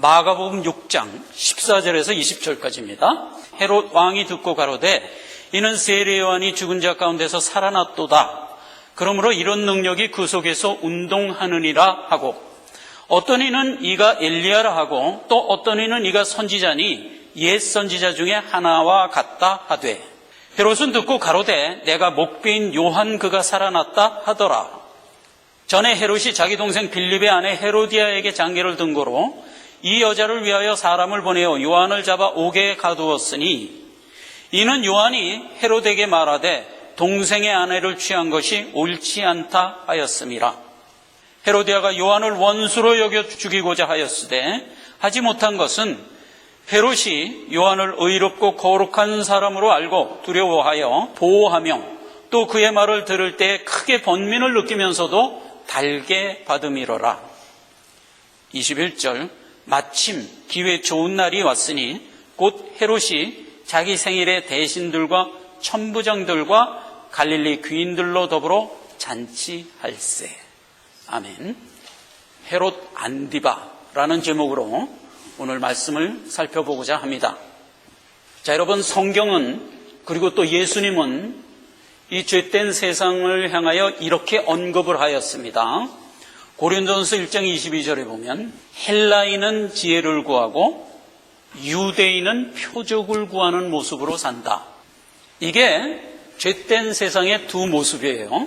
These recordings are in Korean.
마가복음 6장 14절에서 20절까지입니다. 헤롯 왕이 듣고 가로되 이는 세례 요한이 죽은 자 가운데서 살아났도다. 그러므로 이런 능력이 그 속에서 운동하느니라 하고, 어떤 이는 이가 엘리야라 하고 또 어떤 이는 이가 선지자니 옛 선지자 중에 하나와 같다 하되, 헤롯은 듣고 가로되 내가 목배인 요한 그가 살아났다 하더라. 전에 헤롯이 자기 동생 빌립의 아내 헤로디아에게 장계를 든 거로 이 여자를 위하여 사람을 보내어 요한을 잡아 옥에 가두었으니, 이는 요한이 헤롯에게 말하되 동생의 아내를 취한 것이 옳지 않다 하였음이라. 헤로디아가 요한을 원수로 여겨 죽이고자 하였으되 하지 못한 것은 헤롯이 요한을 의롭고 거룩한 사람으로 알고 두려워하여 보호하며 또 그의 말을 들을 때 크게 번민을 느끼면서도 달게 받음이로라. 21절, 마침 기회 좋은 날이 왔으니 곧 헤롯이 자기 생일에 대신들과 천부장들과 갈릴리 귀인들로 더불어 잔치할세. 아멘. 헤롯 안디바라는 제목으로 오늘 말씀을 살펴보고자 합니다. 자, 여러분, 성경은, 그리고 또 예수님은 이 죄된 세상을 향하여 이렇게 언급을 하였습니다. 고린도전서 1장 22절에 보면 헬라인은 지혜를 구하고 유대인은 표적을 구하는 모습으로 산다. 이게 죄된 세상의 두 모습이에요.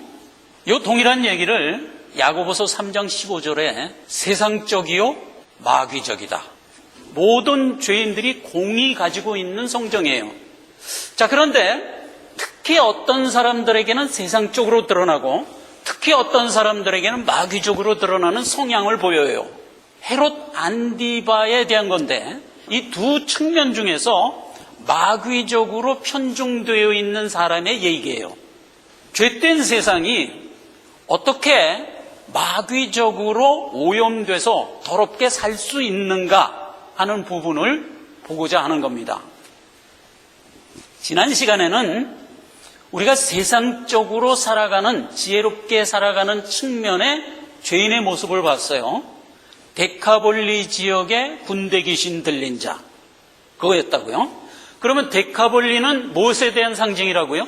이 동일한 얘기를 야고보서 3장 15절에 세상적이요 마귀적이다. 모든 죄인들이 공이 가지고 있는 성정이에요. 자, 그런데 특히 어떤 사람들에게는 세상적으로 드러나고 특히 어떤 사람들에게는 마귀적으로 드러나는 성향을 보여요. 헤롯 안디바에 대한 건데, 이 두 측면 중에서 마귀적으로 편중되어 있는 사람의 얘기예요. 죄된 세상이 어떻게 마귀적으로 오염돼서 더럽게 살 수 있는가 하는 부분을 보고자 하는 겁니다. 지난 시간에는 우리가 세상적으로 살아가는, 지혜롭게 살아가는 측면의 죄인의 모습을 봤어요. 데카볼리 지역에 군대 귀신 들린 자, 그거였다고요. 그러면 데카볼리는 무엇에 대한 상징이라고요?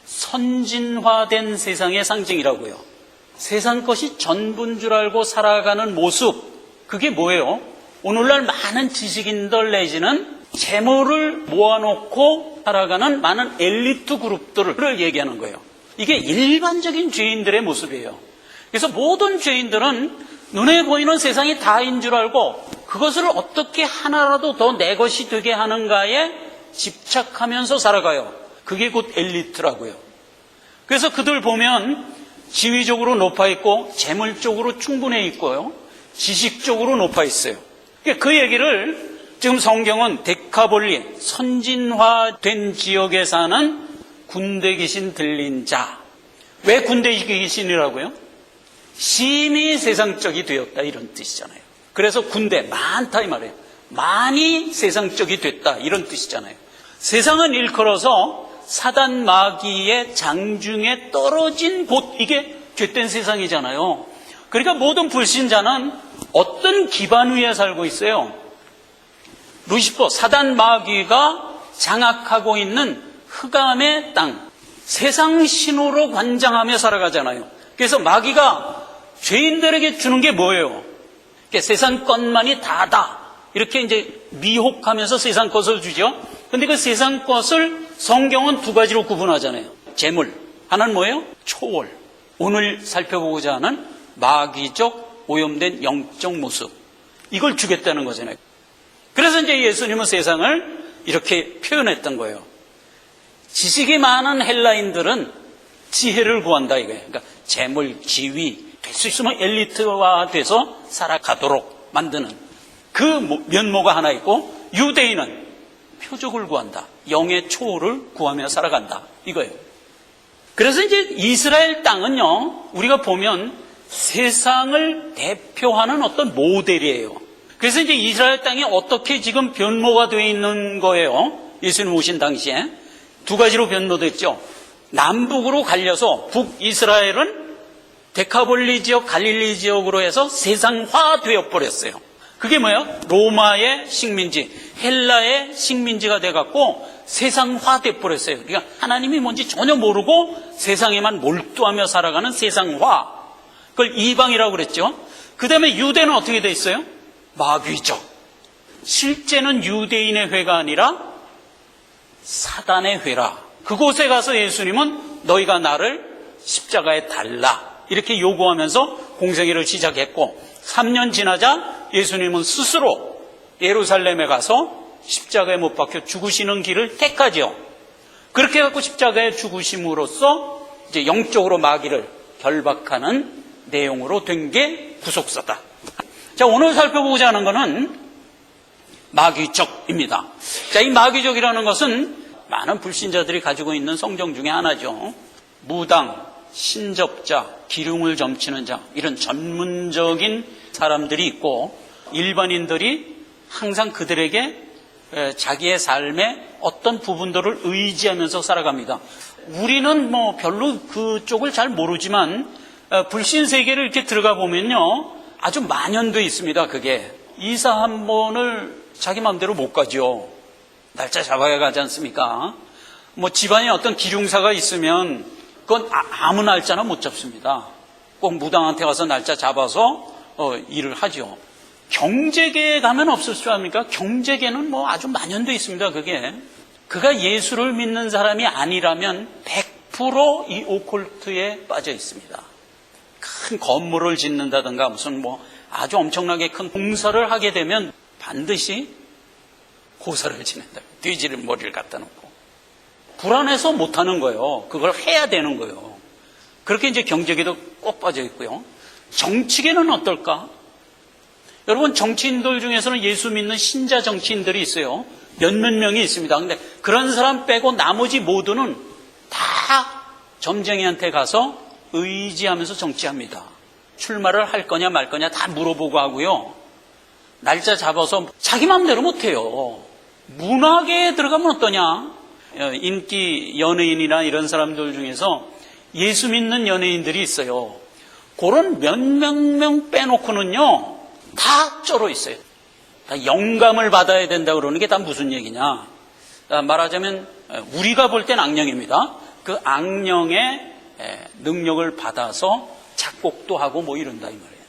선진화된 세상의 상징이라고요. 세상 것이 전부인 줄 알고 살아가는 모습, 그게 뭐예요? 오늘날 많은 지식인들 내지는 재물을 모아놓고 살아가는 많은 엘리트 그룹들을 얘기하는 거예요. 이게 일반적인 죄인들의 모습이에요. 그래서 모든 죄인들은 눈에 보이는 세상이 다인 줄 알고 그것을 어떻게 하나라도 더 내 것이 되게 하는가에 집착하면서 살아가요. 그게 곧 엘리트라고요. 그래서 그들 보면 지위적으로 높아 있고 재물적으로 충분해 있고요, 지식적으로 높아 있어요. 그 얘기를 지금 성경은 데카볼리, 선진화된 지역에 사는 군대 귀신 들린 자. 왜 군대 귀신이라고요? 심히 세상적이 되었다, 이런 뜻이잖아요. 그래서 군대, 많다 이 말이에요. 많이 세상적이 됐다, 이런 뜻이잖아요. 세상은 일컬어서 사단 마귀의 장중에 떨어진 곳, 이게 죄된 세상이잖아요. 그러니까 모든 불신자는 어떤 기반 위에 살고 있어요? 루시퍼, 사단 마귀가 장악하고 있는 흑암의 땅, 세상 신호로 관장하며 살아가잖아요. 그래서 마귀가 죄인들에게 주는 게 뭐예요? 세상 것만이 다다, 이렇게 이제 미혹하면서 세상 것을 주죠. 근데 그 세상 것을 성경은 두 가지로 구분하잖아요. 재물, 하나는 뭐예요? 초월. 오늘 살펴보고자 하는 마귀적 오염된 영적 모습, 이걸 주겠다는 거잖아요. 그래서 이제 예수님은 세상을 이렇게 표현했던 거예요. 지식이 많은 헬라인들은 지혜를 구한다, 이거예요. 그러니까 재물, 지위, 될 수 있으면 엘리트화돼서 살아가도록 만드는 그 면모가 하나 있고, 유대인은 표적을 구한다, 영의 초월을 구하며 살아간다, 이거예요. 그래서 이제 이스라엘 땅은요, 우리가 보면 세상을 대표하는 어떤 모델이에요. 그래서 이제 이스라엘 땅이 어떻게 지금 변모가 되어 있는 거예요? 예수님 오신 당시에 두 가지로 변모됐죠. 남북으로 갈려서 북이스라엘은 데카볼리 지역, 갈릴리 지역으로 해서 세상화 되어 버렸어요. 그게 뭐예요? 로마의 식민지, 헬라의 식민지가 돼갖고 세상화 돼버렸어요. 그러니까 하나님이 뭔지 전혀 모르고 세상에만 몰두하며 살아가는 세상화. 그걸 이방이라고 그랬죠. 그 다음에 유대는 어떻게 돼 있어요? 마귀적. 실제는 유대인의 회가 아니라 사단의 회라. 그곳에 가서 예수님은 너희가 나를 십자가에 달라 이렇게 요구하면서 공생애를 시작했고, 3년 지나자 예수님은 스스로 예루살렘에 가서 십자가에 못 박혀 죽으시는 길을 택하죠. 그렇게 해갖고 십자가에 죽으심으로써 이제 영적으로 마귀를 결박하는 내용으로 된 게 구속사다. 자, 오늘 살펴보고자 하는 것은 마귀적입니다. 자, 이 마귀적이라는 것은 많은 불신자들이 가지고 있는 성정 중에 하나죠. 무당, 신접자, 기름을 점치는 자, 이런 전문적인 사람들이 있고, 일반인들이 항상 그들에게 자기의 삶의 어떤 부분들을 의지하면서 살아갑니다. 우리는 뭐 별로 그쪽을 잘 모르지만 불신 세계를 이렇게 들어가 보면요, 아주 만연돼 있습니다. 그게 이사 한 번을 자기 마음대로 못 가죠. 날짜 잡아야 가지 않습니까? 뭐 집안에 어떤 기륭사가 있으면 그건 아무 날짜나 못 잡습니다. 꼭 무당한테 가서 날짜 잡아서 일을 하죠. 경제계에 가면 없을 줄 압니까? 경제계는 뭐 아주 만연돼 있습니다. 그가 예수를 믿는 사람이 아니라면 100% 이 오컬트에 빠져 있습니다. 큰 건물을 짓는다든가 무슨 뭐 아주 엄청나게 큰 공사를 하게 되면 반드시 고사를 지낸다. 돼지를 머리를 갖다 놓고. 불안해서 못하는 거예요. 그걸 해야 되는 거예요. 그렇게 이제 경제계도 꼭 빠져 있고요. 정치계는 어떨까? 여러분, 정치인들 중에서는 예수 믿는 신자 정치인들이 있어요. 몇몇 명이 있습니다. 근데 그런 사람 빼고 나머지 모두는 다 점쟁이한테 가서 의지하면서 정치합니다. 출마를 할 거냐 말 거냐 다 물어보고 하고요. 날짜 잡아서 자기 마음대로 못해요. 문화계에 들어가면 어떠냐? 인기 연예인이나 이런 사람들 중에서 예수 믿는 연예인들이 있어요. 그런 몇몇 명 빼놓고는요, 다 쩔어 있어요. 다 영감을 받아야 된다 그러는 게 다 무슨 얘기냐? 말하자면 우리가 볼 땐 악령입니다. 그 악령의 능력을 받아서 작곡도 하고 뭐 이런다 이 말이에요.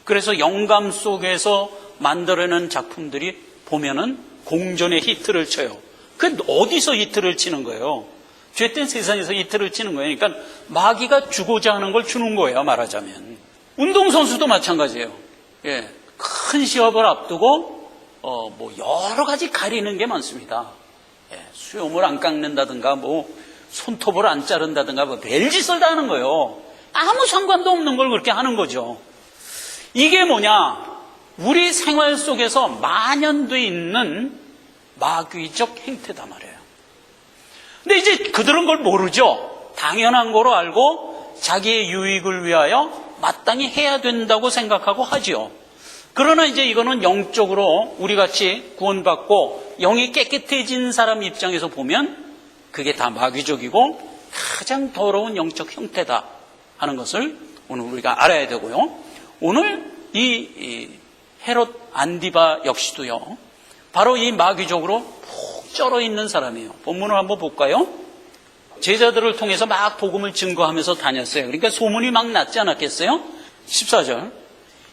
그래서 영감 속에서 만들어낸 작품들이 보면은 공전의 히트를 쳐요. 그 어디서 히트를 치는 거예요? 죄된 세상에서 히트를 치는 거예요. 그러니까 마귀가 주고자 하는 걸 주는 거예요. 말하자면 운동선수도 마찬가지예요. 예, 큰 시합을 앞두고 뭐 여러 가지 가리는 게 많습니다. 예, 수염을 안 깎는다든가 뭐 손톱을 안 자른다든가 뭐 별짓을 다 하는 거예요. 아무 상관도 없는 걸 그렇게 하는 거죠. 이게 뭐냐? 우리 생활 속에서 만연돼 있는 마귀적 행태다 말이에요. 근데 이제 그들은 그걸 모르죠. 당연한 거로 알고 자기의 유익을 위하여 마땅히 해야 된다고 생각하고 하지요. 그러나 이제 이거는 영적으로 우리같이 구원받고 영이 깨끗해진 사람 입장에서 보면 그게 다 마귀적이고 가장 더러운 영적 형태다 하는 것을 오늘 우리가 알아야 되고요. 오늘 이 헤롯 안디바 역시도요, 바로 이 마귀적으로 푹 쩔어 있는 사람이에요. 본문을 한번 볼까요? 제자들을 통해서 막 복음을 증거하면서 다녔어요. 그러니까 소문이 막 났지 않았겠어요? 14절.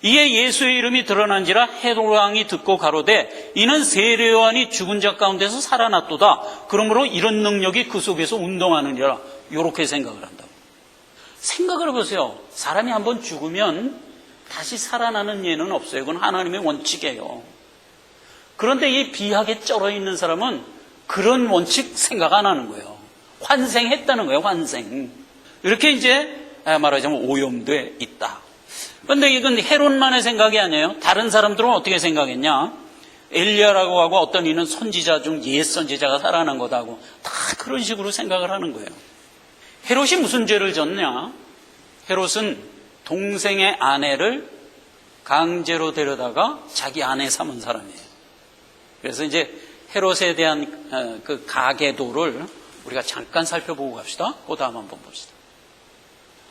이에 예수의 이름이 드러난지라 헤롯 왕이 듣고 가로되 이는 세례 요한이 죽은 자 가운데서 살아났도다. 그러므로 이런 능력이 그 속에서 운동하느니라. 이렇게 생각을 한다고. 생각을 해보세요. 사람이 한번 죽으면 다시 살아나는 예는 없어요. 그건 하나님의 원칙이에요. 그런데 이 비하게 쩔어 있는 사람은 그런 원칙 생각 안 하는 거예요. 환생했다는 거예요. 환생. 이렇게 이제 말하자면 오염돼 있다. 그런데 이건 헤롯만의 생각이 아니에요. 다른 사람들은 어떻게 생각했냐? 엘리야라고 하고 어떤 이는 선지자 중 옛 선지자가 살아난 거다고 다 그런 식으로 생각을 하는 거예요. 헤롯이 무슨 죄를 졌냐? 헤롯은 동생의 아내를 강제로 데려다가 자기 아내 삼은 사람이에요. 그래서 이제 헤롯에 대한 그 가계도를 우리가 잠깐 살펴보고 갑시다. 그 다음 한번 봅시다.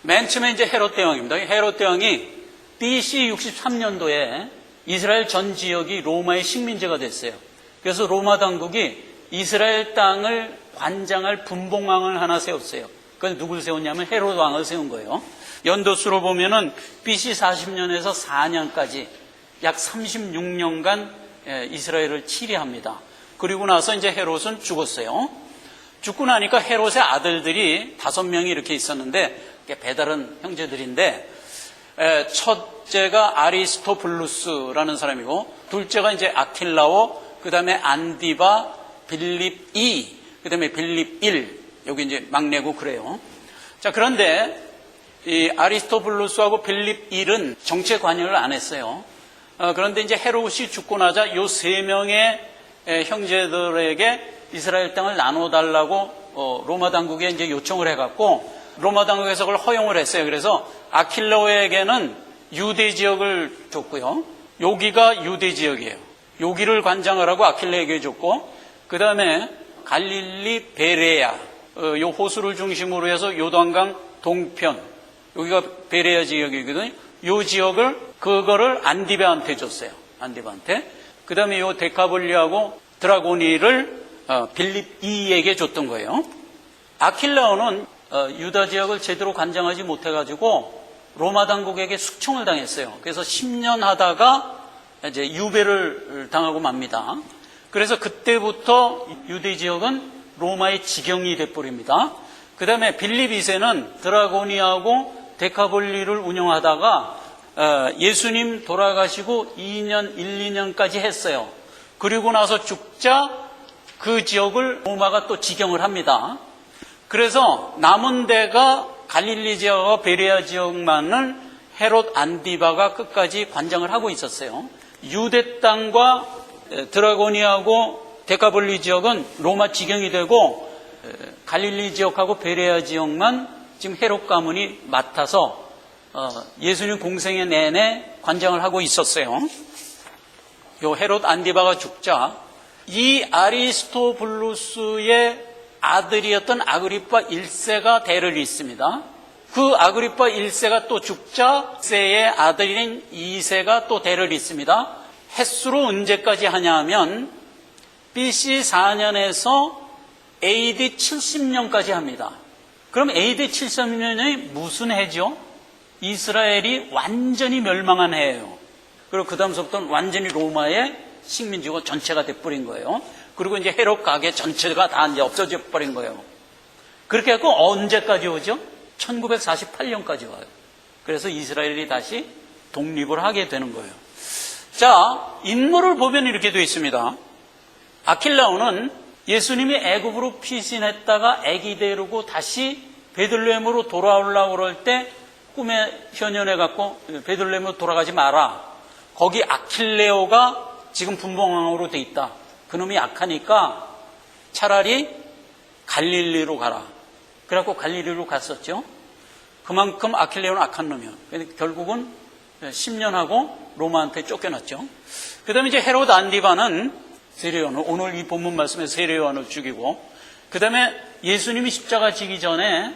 맨 처음에 이제 헤롯 대왕입니다. 헤롯 대왕이 BC 63년도에 이스라엘 전 지역이 로마의 식민지가 됐어요. 그래서 로마 당국이 이스라엘 땅을 관장할 분봉왕을 하나 세웠어요. 그건 누굴 세웠냐면 헤롯 왕을 세운 거예요. 연도수로 보면은 BC 40년에서 4년까지 약 36년간 이스라엘을 치리합니다. 그리고 나서 이제 헤롯은 죽었어요. 죽고 나니까 헤롯의 아들들이 5명이 이렇게 있었는데 배다른 형제들인데 첫째가 아리스토블루스라는 사람이고 둘째가 이제 아킬라오, 그 다음에 안디바, 빌립 2, 그 다음에 빌립 1, 여기 이제 막내고 그래요. 자, 그런데 이 아리스토블루스하고 빌립 1은 정치에 관여를 안 했어요. 그런데 이제 헤롯이 죽고 나자 요 3명의 형제들에게 이스라엘 땅을 나눠달라고 로마 당국에 이제 요청을 해갖고 로마 당국에서 그걸 허용을 했어요. 그래서 아킬라오에게는 유대 지역을 줬고요. 여기가 유대 지역이에요. 여기를 관장하라고 아킬라에게 줬고, 그 다음에 갈릴리 베레아, 요 호수를 중심으로 해서 요단강 동편, 여기가 베레아 지역이거든요. 요 지역을 그거를 안디바한테 줬어요. 안디바한테. 그 다음에 요 데카볼리하고 드라고니를 빌립 2에게 줬던 거예요. 아킬라오는 유다 지역을 제대로 관장하지 못해가지고 로마 당국에게 숙청을 당했어요. 그래서 10년 하다가 이제 유배를 당하고 맙니다. 그래서 그때부터 유대 지역은 로마의 지경이 돼버립니다. 그 다음에 빌립 2세는 드라고니하고 데카볼리를 운영하다가 예수님 돌아가시고 2년, 1, 2년까지 했어요. 그리고 나서 죽자 그 지역을 로마가 또 지경을 합니다. 그래서 남은 데가 갈릴리 지역과 베레아 지역만을 헤롯 안디바가 끝까지 관장을 하고 있었어요. 유대 땅과 드라고니하고 데카볼리 지역은 로마 지경이 되고 갈릴리 지역하고 베레아 지역만 지금 헤롯 가문이 맡아서 예수님 공생애 내내 관장을 하고 있었어요. 요 헤롯 안디바가 죽자 이 아리스토블루스의 아들이었던 아그리파 1세가 대를 잇습니다. 그 아그리파 1세가 또 죽자 1세의 아들인 2세가 또 대를 잇습니다. 횟수로 언제까지 하냐 하면 BC 4년에서 AD 70년까지 합니다. 그럼 AD 70년이 무슨 해죠? 이스라엘이 완전히 멸망한 해예요. 그리고 그 다음서부터는 완전히 로마의 식민지고 전체가 돼버린 거예요. 그리고 이제 헤롯 가게 전체가 다 이제 없어져 버린 거예요. 그렇게 해서 언제까지 오죠? 1948년까지 와요. 그래서 이스라엘이 다시 독립을 하게 되는 거예요. 자, 인물을 보면 이렇게 되어 있습니다. 아킬라오는 예수님이 애굽으로 피신했다가 아기 데리고 다시 베들레헴으로 돌아오려고 그럴 때 꿈에 현현해갖고 베들레헴으로 돌아가지 마라. 거기 아킬레오가 지금 분봉왕으로 돼 있다. 그놈이 약하니까 차라리 갈릴리로 가라. 그래갖고 갈릴리로 갔었죠. 그만큼 아킬레오는 악한 놈이요. 결국은 10년 하고 로마한테 쫓겨났죠. 그 다음에 이제 헤롯 안디바는 세례요한을, 오늘 이 본문 말씀에 세례요한을 죽이고, 그 다음에 예수님이 십자가 지기 전에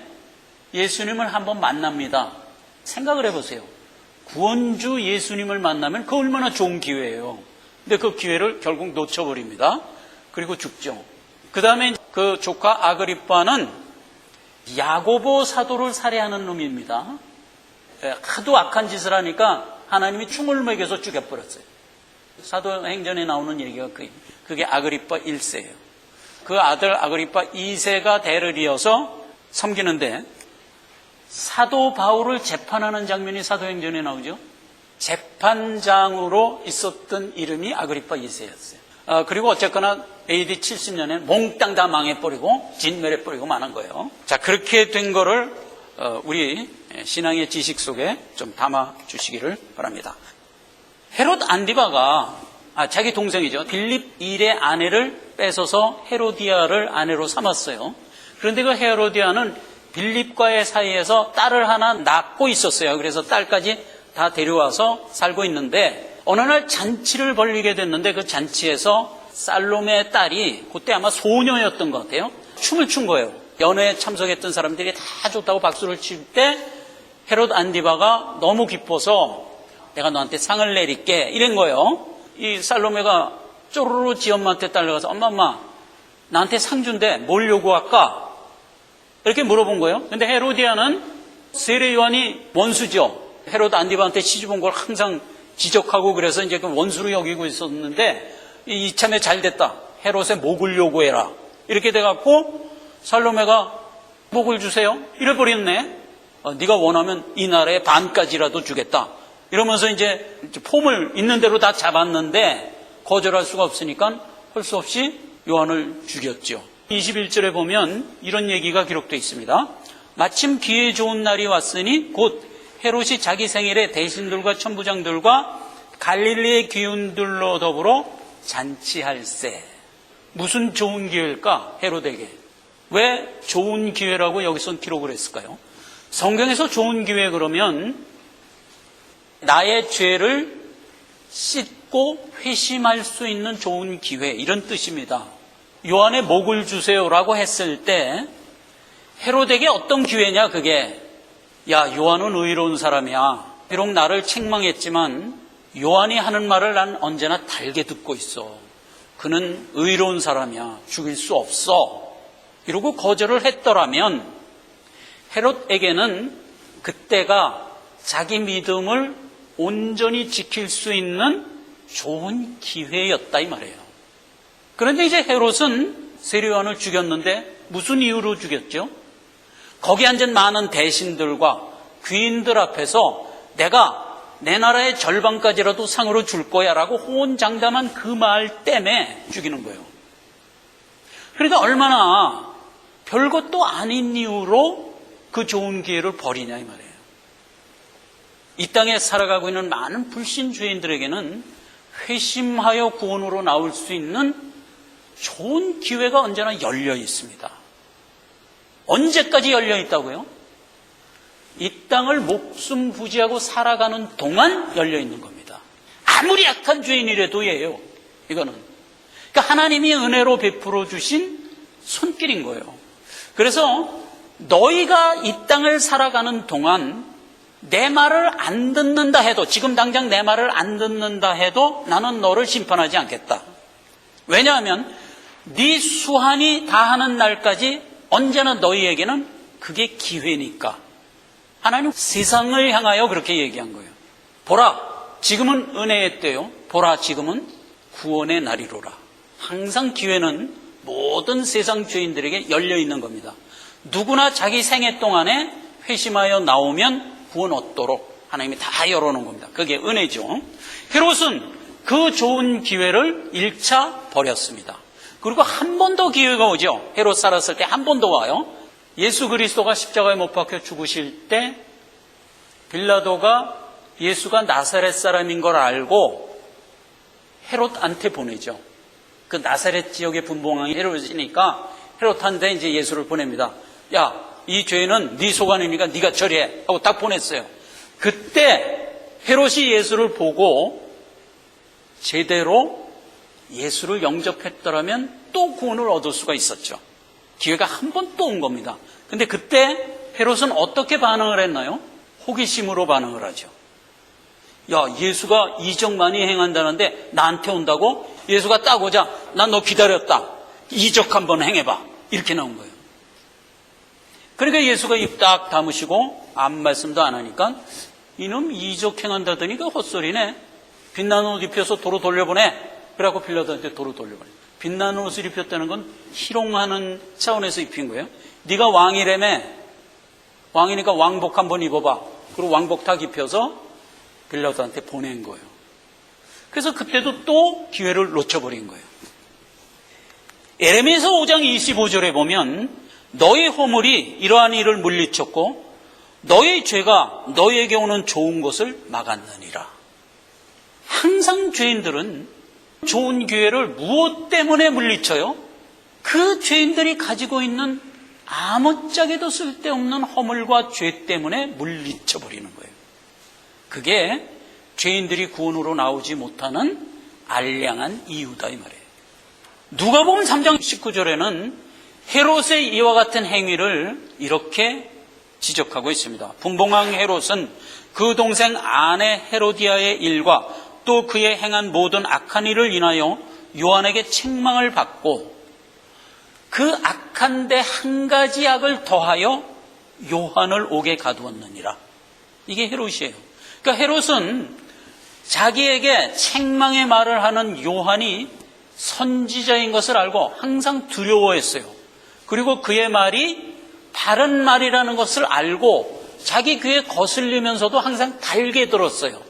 예수님을 한번 만납니다. 생각을 해보세요. 구원주 예수님을 만나면 그 얼마나 좋은 기회예요. 근데 그 기회를 결국 놓쳐버립니다. 그리고 죽죠. 그 다음에 그 조카 아그리빠는 야고보 사도를 살해하는 놈입니다. 하도 악한 짓을 하니까 하나님이 충을 먹여서 죽여버렸어요. 사도행전에 나오는 얘기가 그게 아그리빠 1세예요. 그 아들 아그리빠 2세가 대를 이어서 섬기는데 사도 바울을 재판하는 장면이 사도행전에 나오죠. 재판장으로 있었던 이름이 아그리빠 2세였어요. 그리고 어쨌거나 AD 70년에 몽땅 다 망해버리고 진멸해버리고 만한 거예요. 자, 그렇게 된 거를 우리 신앙의 지식 속에 좀 담아 주시기를 바랍니다. 헤롯 안디바가 자기 동생이죠. 빌립 1의 아내를 뺏어서 헤로디아를 아내로 삼았어요. 그런데 그 헤로디아는 빌립과의 사이에서 딸을 하나 낳고 있었어요. 그래서 딸까지 다 데려와서 살고 있는데 어느 날 잔치를 벌리게 됐는데 그 잔치에서 살로메의 딸이 그때 아마 소녀였던 것 같아요. 춤을 춘 거예요. 연회에 참석했던 사람들이 다 좋다고 박수를 칠 때 헤롯 안디바가 너무 기뻐서 내가 너한테 상을 내릴게. 이런 거예요. 이 살로메가 쪼르르 지 엄마한테 딸려가서 엄마 나한테 상 준대. 뭘 요구할까? 이렇게 물어본 거예요. 근데 헤로디아는 세례 요한이 원수죠. 헤로드 안디바한테 시집 온 걸 항상 지적하고 그래서 이제 그 원수로 여기고 있었는데 이참에 잘 됐다. 헤롯의 목을 요구해라. 이렇게 돼갖고 살로메가 목을 주세요. 이래 버렸네. 네가 원하면 이 나라의 반까지라도 주겠다. 이러면서 이제 폼을 있는 대로 다 잡았는데 거절할 수가 없으니까 할 수 없이 요한을 죽였죠. 21절에 보면 이런 얘기가 기록되어 있습니다. 마침 기회 좋은 날이 왔으니 곧 헤롯이 자기 생일에 대신들과 천부장들과 갈릴리의 귀운들로 더불어 잔치할세. 무슨 좋은 기회일까? 헤롯에게. 왜 좋은 기회라고 여기서 기록을 했을까요? 성경에서 좋은 기회 그러면 나의 죄를 씻고 회심할 수 있는 좋은 기회, 이런 뜻입니다. 요한의 목을 주세요라고 했을 때 헤롯에게 어떤 기회냐 그게. 야, 요한은 의로운 사람이야. 비록 나를 책망했지만 요한이 하는 말을 난 언제나 달게 듣고 있어. 그는 의로운 사람이야. 죽일 수 없어. 이러고 거절을 했더라면 헤롯에게는 그때가 자기 믿음을 온전히 지킬 수 있는 좋은 기회였다 이 말이에요. 그런데 이제 헤롯은 세례 요한을 죽였는데 무슨 이유로 죽였죠? 거기 앉은 많은 대신들과 귀인들 앞에서 내가 내 나라의 절반까지라도 상으로 줄 거야 라고 호언장담한 그 말 때문에 죽이는 거예요. 그러니까 얼마나 별것도 아닌 이유로 그 좋은 기회를 버리냐 이 말이에요. 이 땅에 살아가고 있는 많은 불신주의인들에게는 회심하여 구원으로 나올 수 있는 좋은 기회가 언제나 열려 있습니다. 언제까지 열려 있다고요? 이 땅을 목숨 부지하고 살아가는 동안 열려 있는 겁니다. 아무리 약한 죄인이라도 예요. 이거는. 그러니까 하나님이 은혜로 베풀어 주신 손길인 거예요. 그래서 너희가 이 땅을 살아가는 동안 내 말을 안 듣는다 해도, 지금 당장 내 말을 안 듣는다 해도 나는 너를 심판하지 않겠다. 왜냐하면 네 수한이 다하는 날까지 언제나 너희에게는 그게 기회니까. 하나님 세상을 향하여 그렇게 얘기한 거예요. 보라, 지금은 은혜의 때요. 보라, 지금은 구원의 날이로라. 항상 기회는 모든 세상 죄인들에게 열려 있는 겁니다. 누구나 자기 생애 동안에 회심하여 나오면 구원 얻도록 하나님이 다 열어놓은 겁니다. 그게 은혜죠. 헤롯은 그 좋은 기회를 1차 버렸습니다. 그리고 한 번 더 기회가 오죠. 헤롯 살았을 때 한 번 더 와요. 예수 그리스도가 십자가에 못 박혀 죽으실 때 빌라도가 예수가 나사렛 사람인 걸 알고 헤롯한테 보내죠. 그 나사렛 지역의 분봉왕이 헤롯이니까 헤롯한테 이제 예수를 보냅니다. 야, 이 죄는 네 소관이니까 네가 처리해 하고 딱 보냈어요. 그때 헤롯이 예수를 보고 제대로 예수를 영접했더라면 또 구원을 얻을 수가 있었죠. 기회가 한 번 또 온 겁니다. 근데 그때 헤롯은 어떻게 반응을 했나요? 호기심으로 반응을 하죠. 야, 예수가 이적 많이 행한다는데 나한테 온다고? 예수가 딱 오자 난 너 기다렸다. 이적 한번 행해봐. 이렇게 나온 거예요. 그러니까 예수가 입 딱 다무시고 아무 말씀도 안 하니까 이놈 이적 행한다더니 그 헛소리네. 빛나는 옷 입혀서 도로 돌려보내. 그래갖고 빌라도한테 도로 돌려보내. 빛나는 옷을 입혔다는 건 희롱하는 차원에서 입힌 거예요. 네가 왕이라며. 왕이니까 왕복 한번 입어봐. 그리고 왕복 딱 입혀서 빌라도한테 보낸 거예요. 그래서 그때도 또 기회를 놓쳐버린 거예요. 에레미야서 5장 25절에 보면 너희 허물이 이러한 일을 물리쳤고 너희 죄가 너희에게 오는 좋은 것을 막았느니라. 항상 죄인들은 좋은 기회를 무엇 때문에 물리쳐요? 그 죄인들이 가지고 있는 아무짝에도 쓸데없는 허물과 죄 때문에 물리쳐버리는 거예요. 그게 죄인들이 구원으로 나오지 못하는 알량한 이유다 이 말이에요. 누가복음 3장 19절에는 헤롯의 이와 같은 행위를 이렇게 지적하고 있습니다. 분봉왕 헤롯은 그 동생 아내 헤로디아의 일과 또 그의 행한 모든 악한 일을 인하여 요한에게 책망을 받고 그 악한 데 한 가지 악을 더하여 요한을 옥에 가두었느니라. 이게 헤롯이에요. 그러니까 헤롯은 자기에게 책망의 말을 하는 요한이 선지자인 것을 알고 항상 두려워했어요. 그리고 그의 말이 바른 말이라는 것을 알고 자기 귀에 거슬리면서도 항상 달게 들었어요.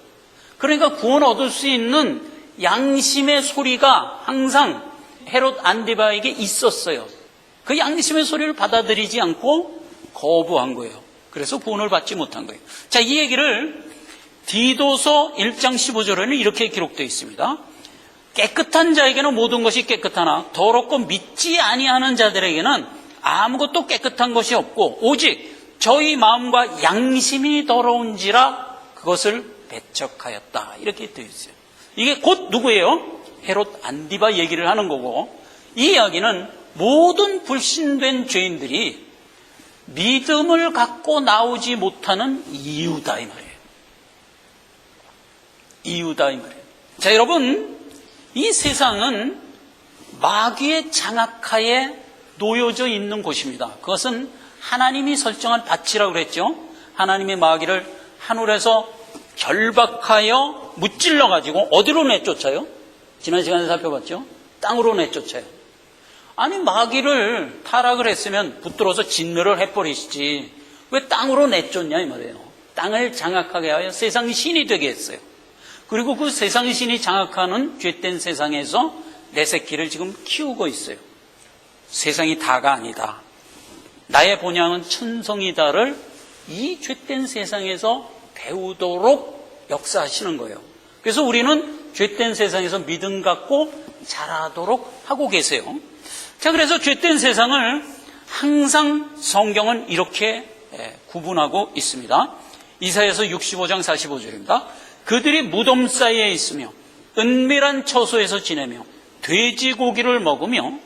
그러니까 구원 얻을 수 있는 양심의 소리가 항상 헤롯 안디바에게 있었어요. 그 양심의 소리를 받아들이지 않고 거부한 거예요. 그래서 구원을 받지 못한 거예요. 자, 이 얘기를 디도서 1장 15절에는 이렇게 기록되어 있습니다. 깨끗한 자에게는 모든 것이 깨끗하나 더럽고 믿지 아니하는 자들에게는 아무것도 깨끗한 것이 없고 오직 저희 마음과 양심이 더러운지라 그것을 배척하였다. 이렇게 되어 있어요. 이게 곧 누구예요? 헤롯 안디바 얘기를 하는 거고, 이 이야기는 모든 불신된 죄인들이 믿음을 갖고 나오지 못하는 이유다 이 말이에요. 이유다 이 말이에요. 자, 여러분, 이 세상은 마귀의 장악하에 놓여져 있는 곳입니다. 그것은 하나님이 설정한 밭이라고 그랬죠. 하나님의 마귀를 하늘에서 결박하여 무찔러 가지고 어디로 내쫓아요? 지난 시간에 살펴봤죠. 땅으로 내쫓아요. 아니, 마귀를 타락을 했으면 붙들어서 진멸을 해버리시지 왜 땅으로 내쫓냐 이 말이에요. 땅을 장악하게 하여 세상 신이 되게 했어요. 그리고 그 세상 신이 장악하는 죄된 세상에서 내 새끼를 지금 키우고 있어요. 세상이 다가 아니다. 나의 본향은 천성이다를 이 죄된 세상에서 배우도록 역사하시는 거예요. 그래서 우리는 죄된 세상에서 믿음 갖고 자라도록 하고 계세요. 자, 그래서 죄된 세상을 항상 성경은 이렇게 구분하고 있습니다. 이사야서 65장 45절입니다. 그들이 무덤 사이에 있으며 은밀한 처소에서 지내며 돼지고기를 먹으며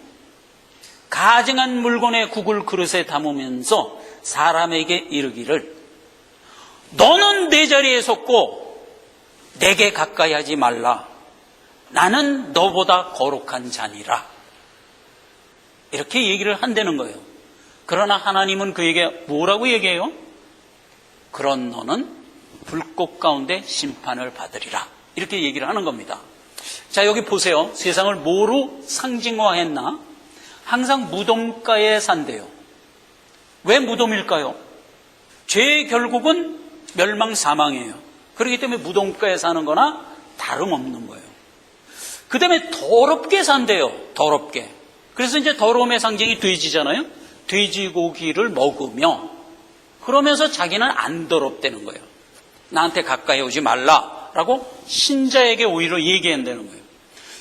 가증한 물건에 국을 그릇에 담으면서 사람에게 이르기를 너는 내 자리에 섰고 내게 가까이 하지 말라. 나는 너보다 거룩한 자니라. 이렇게 얘기를 한다는 거예요. 그러나 하나님은 그에게 뭐라고 얘기해요? 그런 너는 불꽃 가운데 심판을 받으리라. 이렇게 얘기를 하는 겁니다. 자, 여기 보세요. 세상을 뭐로 상징화했나? 항상 무덤가에 산대요. 왜 무덤일까요? 죄의 결국은 멸망 사망이에요. 그렇기 때문에 무덤가에 사는 거나 다름없는 거예요. 그 다음에 더럽게 산대요. 더럽게. 그래서 이제 더러움의 상징이 돼지잖아요. 돼지고기를 먹으며 그러면서 자기는 안 더럽다는 거예요. 나한테 가까이 오지 말라라고 신자에게 오히려 얘기한다는 거예요.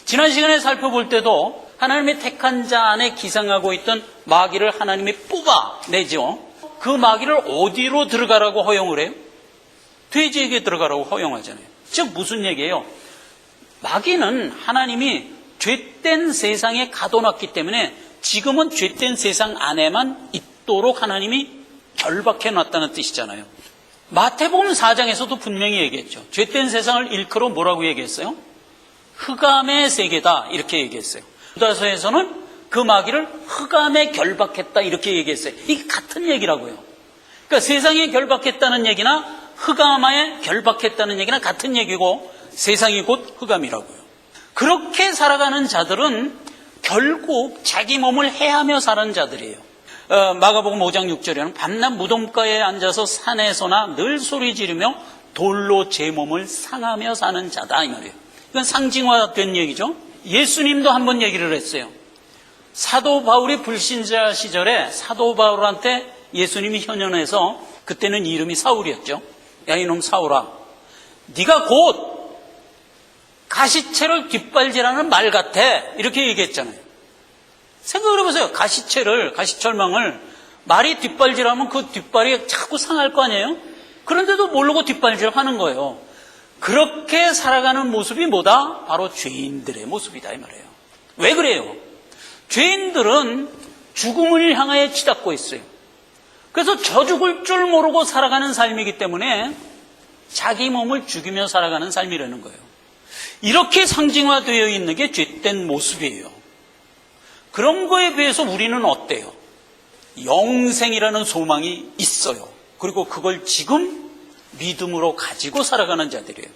지난 시간에 살펴볼 때도 하나님의 택한 자 안에 기상하고 있던 마귀를 하나님이 뽑아내죠. 그 마귀를 어디로 들어가라고 허용을 해요? 돼지에게 들어가라고 허용하잖아요. 즉 무슨 얘기예요? 마귀는 하나님이 죄된 세상에 가둬놨기 때문에 지금은 죄된 세상 안에만 있도록 하나님이 결박해놨다는 뜻이잖아요. 마태복음 4장에서도 분명히 얘기했죠. 죄된 세상을 일컬어 뭐라고 얘기했어요? 흑암의 세계다 이렇게 얘기했어요. 유다서에서는 그 마귀를 흑암에 결박했다 이렇게 얘기했어요. 이게 같은 얘기라고요. 그러니까 세상에 결박했다는 얘기나 흑암에 결박했다는 얘기나 같은 얘기고 세상이 곧 흑암이라고요. 그렇게 살아가는 자들은 결국 자기 몸을 해하며 사는 자들이에요. 마가복음 5장 6절에는 밤낮 무덤가에 앉아서 산에서나 늘 소리 지르며 돌로 제 몸을 상하며 사는 자다 이 말이에요. 이건 상징화된 얘기죠. 예수님도 한번 얘기를 했어요. 사도 바울이 불신자 시절에 사도 바울한테 예수님이 현현해서 그때는 이름이 사울이었죠. 야 이놈 사울아, 네가 곧 가시채를 뒷발질하는 말 같아 이렇게 얘기했잖아요. 생각을 해보세요. 가시철망을 말이 뒷발질하면 그 뒷발이 자꾸 상할 거 아니에요? 그런데도 모르고 뒷발질하는 거예요. 그렇게 살아가는 모습이 뭐다? 바로 죄인들의 모습이다 이 말이에요. 왜 그래요? 죄인들은 죽음을 향하여 치닫고 있어요. 그래서 저 죽을 줄 모르고 살아가는 삶이기 때문에 자기 몸을 죽이며 살아가는 삶이라는 거예요. 이렇게 상징화되어 있는 게 죄된 모습이에요. 그런 거에 비해서 우리는 어때요? 영생이라는 소망이 있어요. 그리고 그걸 지금 믿음으로 가지고 살아가는 자들이에요.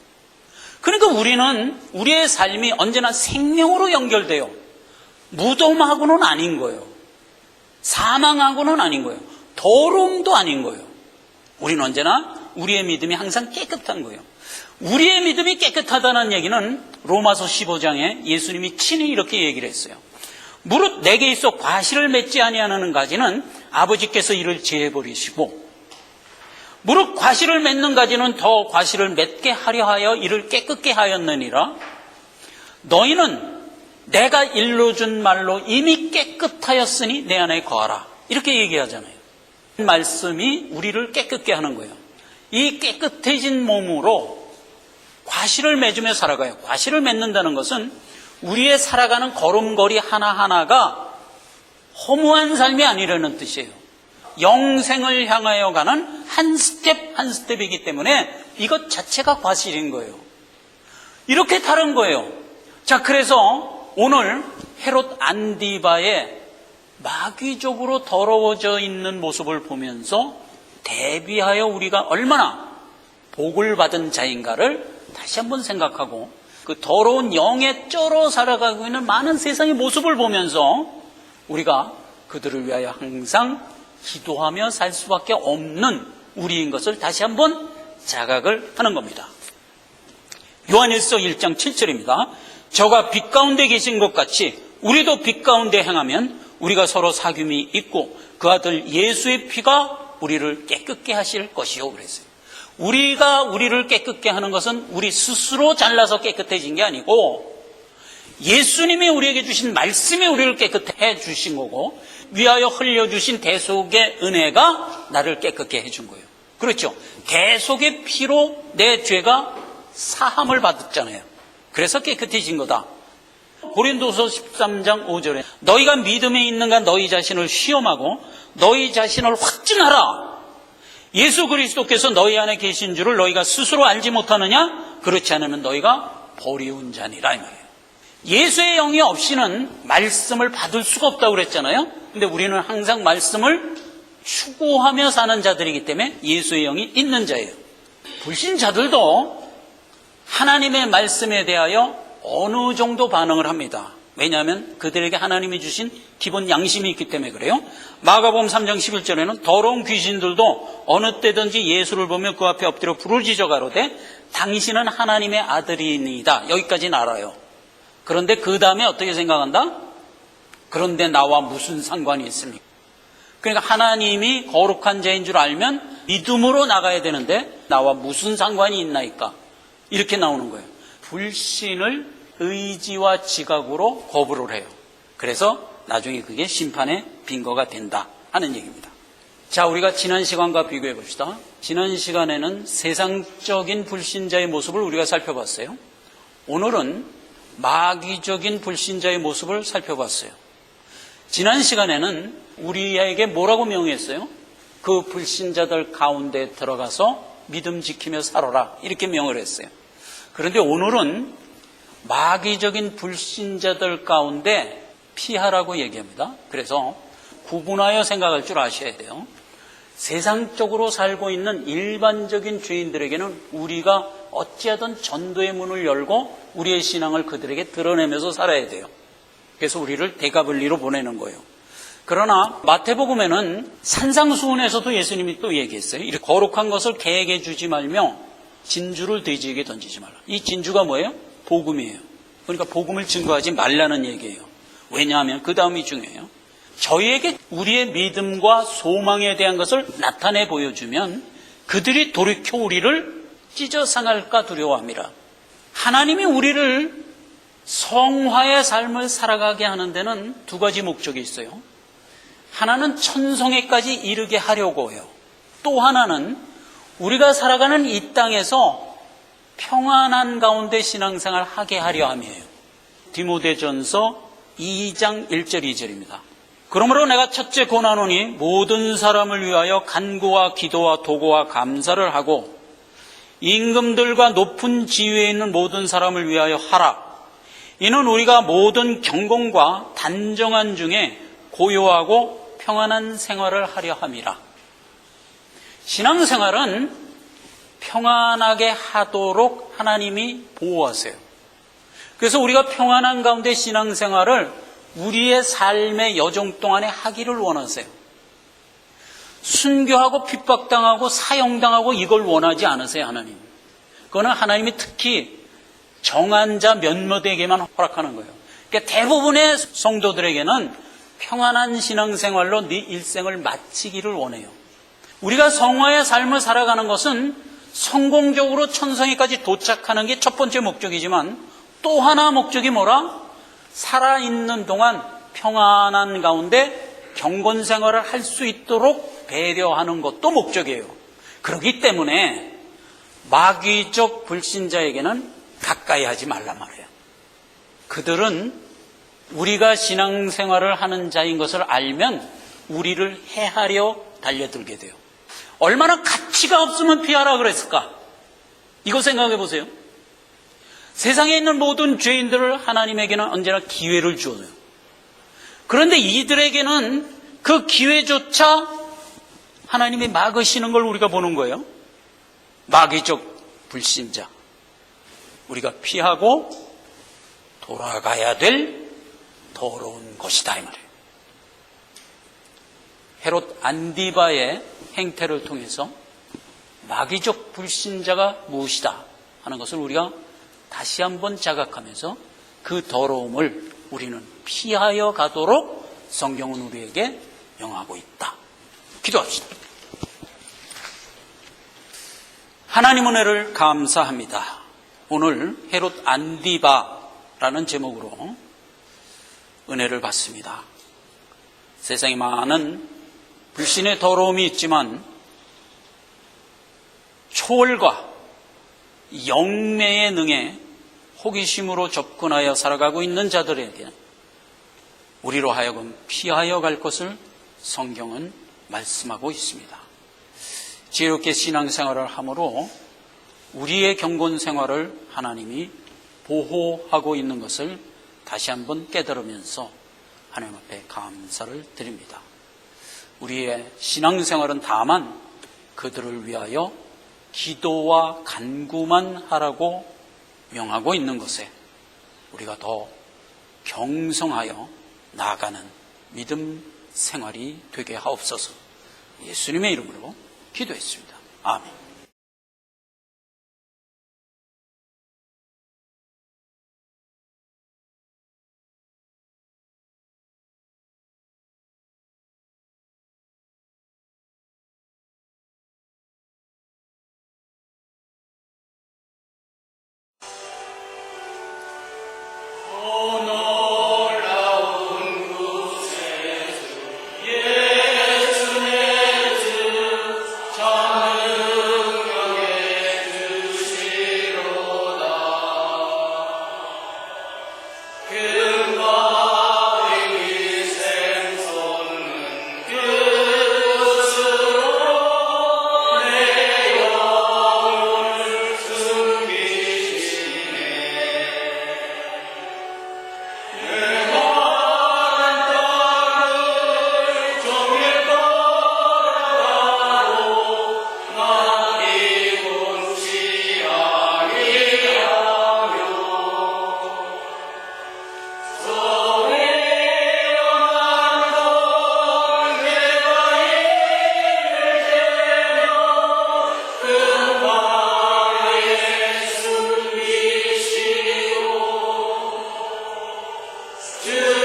그러니까 우리는 우리의 삶이 언제나 생명으로 연결돼요. 무덤하고는 아닌 거예요. 사망하고는 아닌 거예요. 더러움도 아닌 거예요. 우리는 언제나 우리의 믿음이 항상 깨끗한 거예요. 우리의 믿음이 깨끗하다는 얘기는 로마서 15장에 예수님이 친히 이렇게 얘기를 했어요. 무릇 내게 있어 과실을 맺지 아니하는 가지는 아버지께서 이를 제해버리시고 무릇 과실을 맺는 가지는 더 과실을 맺게 하려 하여 이를 깨끗게 하였느니라. 너희는 내가 일러준 말로 이미 깨끗하였으니 내 안에 거하라. 이렇게 얘기하잖아요. 말씀이 우리를 깨끗게 하는 거예요. 이 깨끗해진 몸으로 과실을 맺으며 살아가요. 과실을 맺는다는 것은 우리의 살아가는 걸음걸이 하나하나가 허무한 삶이 아니라는 뜻이에요. 영생을 향하여 가는 한 스텝 한 스텝이기 때문에 이것 자체가 과실인 거예요. 이렇게 다른 거예요. 자, 그래서 오늘 헤롯 안디바의 마귀적으로 더러워져 있는 모습을 보면서 대비하여 우리가 얼마나 복을 받은 자인가를 다시 한번 생각하고 그 더러운 영에 쩔어 살아가고 있는 많은 세상의 모습을 보면서 우리가 그들을 위하여 항상 기도하며 살 수밖에 없는 우리인 것을 다시 한번 자각을 하는 겁니다. 요한일서 1장 7절입니다. 저가 빛 가운데 계신 것 같이 우리도 빛 가운데 행하면 우리가 서로 사귐이 있고 그 아들 예수의 피가 우리를 깨끗게 하실 것이요 그랬어요. 우리가 우리를 깨끗게 하는 것은 우리 스스로 잘나서 깨끗해진 게 아니고 예수님이 우리에게 주신 말씀이 우리를 깨끗해 주신 거고 위하여 흘려주신 대속의 은혜가 나를 깨끗게 해준 거예요. 그렇죠? 대속의 피로 내 죄가 사함을 받았잖아요. 그래서 깨끗해진 거다. 고린도서 13장 5절에 너희가 믿음에 있는가 너희 자신을 시험하고 너희 자신을 확증하라. 예수 그리스도께서 너희 안에 계신 줄을 너희가 스스로 알지 못하느냐? 그렇지 않으면 너희가 버리운 자니라 이 말이에요. 예수의 영이 없이는 말씀을 받을 수가 없다고 그랬잖아요. 근데 우리는 항상 말씀을 추구하며 사는 자들이기 때문에 예수의 영이 있는 자예요. 불신자들도 하나님의 말씀에 대하여 어느 정도 반응을 합니다. 왜냐하면 그들에게 하나님이 주신 기본 양심이 있기 때문에 그래요. 마가복음 3장 11절에는 더러운 귀신들도 어느 때든지 예수를 보며 그 앞에 엎드려 부르짖어 가로되 당신은 하나님의 아들이니이다. 여기까지는 알아요. 그런데 그 다음에 어떻게 생각한다? 그런데 나와 무슨 상관이 있습니까? 그러니까 하나님이 거룩한 자인 줄 알면 믿음으로 나가야 되는데 나와 무슨 상관이 있나이까? 이렇게 나오는 거예요. 불신을 의지와 지각으로 거부를 해요. 그래서 나중에 그게 심판의 빈거가 된다 하는 얘기입니다. 자, 우리가 지난 시간과 비교해 봅시다. 지난 시간에는 세상적인 불신자의 모습을 우리가 살펴봤어요. 오늘은 마귀적인 불신자의 모습을 살펴봤어요. 지난 시간에는 우리에게 뭐라고 명했어요? 그 불신자들 가운데 들어가서 믿음 지키며 살아라 이렇게 명을 했어요. 그런데 오늘은 마귀적인 불신자들 가운데 피하라고 얘기합니다. 그래서 구분하여 생각할 줄 아셔야 돼요. 세상적으로 살고 있는 일반적인 죄인들에게는 우리가 어찌하든 전도의 문을 열고 우리의 신앙을 그들에게 드러내면서 살아야 돼요. 그래서 우리를 대가분리로 보내는 거예요. 그러나 마태복음에는 산상수훈에서도 예수님이 또 얘기했어요. 이렇게 거룩한 것을 개에게 주지 말며 진주를 돼지에게 던지지 말라. 이 진주가 뭐예요? 복음이에요. 그러니까 복음을 증거하지 말라는 얘기예요. 왜냐하면 그 다음이 중요해요. 저희에게 우리의 믿음과 소망에 대한 것을 나타내 보여주면 그들이 돌이켜 우리를 찢어 상할까 두려워합니다. 하나님이 우리를 성화의 삶을 살아가게 하는 데는 두 가지 목적이 있어요. 하나는 천성에까지 이르게 하려고 해요. 또 하나는 우리가 살아가는 이 땅에서 평안한 가운데 신앙생활 하게 하려 함이에요. 디모데전서 2장 1절 2절입니다. 그러므로 내가 첫째 권하노니 모든 사람을 위하여 간구와 기도와 도고와 감사를 하고 임금들과 높은 지위에 있는 모든 사람을 위하여 하라. 이는 우리가 모든 경건과 단정한 중에 고요하고 평안한 생활을 하려 함이라. 신앙생활은 평안하게 하도록 하나님이 보호하세요. 그래서 우리가 평안한 가운데 신앙생활을 우리의 삶의 여정 동안에 하기를 원하세요. 순교하고 핍박당하고 사형당하고 이걸 원하지 않으세요, 하나님. 그거는 하나님이 특히 정한 자 몇몇에게만 허락하는 거예요. 그러니까 대부분의 성도들에게는 평안한 신앙생활로 네 일생을 마치기를 원해요. 우리가 성화의 삶을 살아가는 것은 성공적으로 천성에까지 도착하는 게 첫 번째 목적이지만 또 하나 목적이 뭐라? 살아있는 동안 평안한 가운데 경건생활을 할 수 있도록 배려하는 것도 목적이에요. 그렇기 때문에 마귀적 불신자에게는 가까이 하지 말란 말이에요. 그들은 우리가 신앙생활을 하는 자인 것을 알면 우리를 해하려 달려들게 돼요. 얼마나 가치가 없으면 피하라 그랬을까? 이거 생각해 보세요. 세상에 있는 모든 죄인들을 하나님에게는 언제나 기회를 주어요. 그런데 이들에게는 그 기회조차 하나님이 막으시는 걸 우리가 보는 거예요. 마귀적 불신자. 우리가 피하고 돌아가야 될 더러운 것이다 이 말이에요. 헤롯 안디바의 행태를 통해서 마귀적 불신자가 무엇이다 하는 것을 우리가 다시 한번 자각하면서 그 더러움을 우리는 피하여 가도록 성경은 우리에게 명하고 있다. 기도합시다. 하나님 은혜를 감사합니다. 오늘 헤롯 안디바라는 제목으로 은혜를 받습니다. 세상에 많은 불신의 더러움이 있지만 초월과 영매에 능해 호기심으로 접근하여 살아가고 있는 자들에게 우리로 하여금 피하여 갈 것을 성경은 말씀하고 있습니다. 지혜롭게 신앙생활을 함으로 우리의 경건생활을 하나님이 보호하고 있는 것을 다시 한번 깨달으면서 하나님 앞에 감사를 드립니다. 우리의 신앙생활은 다만 그들을 위하여 기도와 간구만 하라고 명하고 있는 것에 우리가 더 경성하여 나아가는 믿음 생활이 되게 하옵소서. 예수님의 이름으로 기도했습니다. 아멘. 주